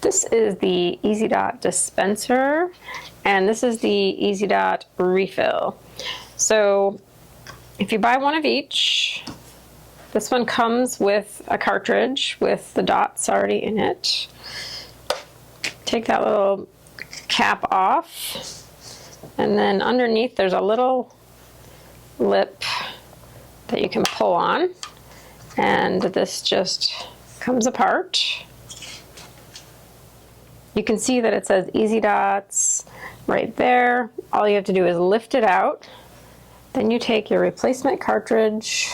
This is the Dot Dispenser, and this is the Dot Refill. So if you buy one of each, this one comes with a cartridge with the dots already in it. Take that little cap off, and then underneath there's a little lip that you can pull on, and this just comes apart. You can see that it says Easy Dots right there. All you have to do is lift it out. Then you take your replacement cartridge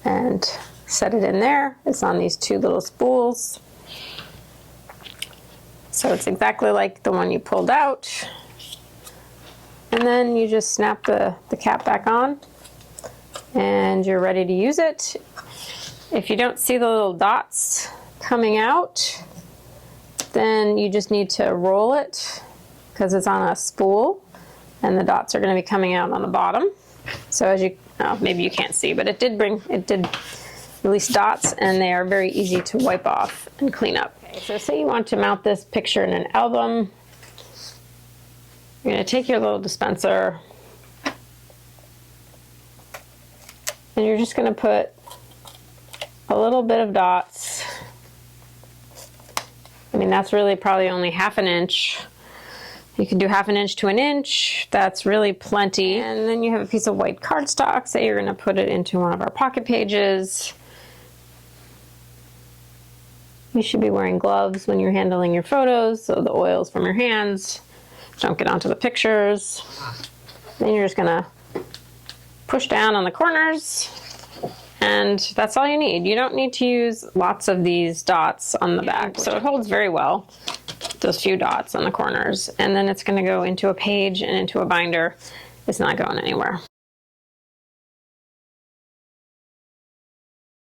and set it in there. It's on these two little spools. So it's exactly like the one you pulled out. And then you just snap the cap back on and you're ready to use it. If you don't see the little dots coming out, then you just need to roll it because it's on a spool and the dots are going to be coming out on the bottom. So as you, maybe you can't see, but it did release dots, and they are very easy to wipe off and clean up. Okay, so say you want to mount this picture in an album. You're going to take your little dispenser and you're just going to put a little bit of dots. I mean, that's really probably only ½ inch. You can do ½ inch to an inch. That's really plenty. And then you have a piece of white cardstock. Say you're going to put it into one of our pocket pages. You should be wearing gloves when you're handling your photos, so the oils from your hands don't get onto the pictures. Then you're just going to push down on the corners. And that's all you need. You don't need to use lots of these dots on the back. So it holds very well, those few dots on the corners. And then it's going to go into a page and into a binder. It's not going anywhere.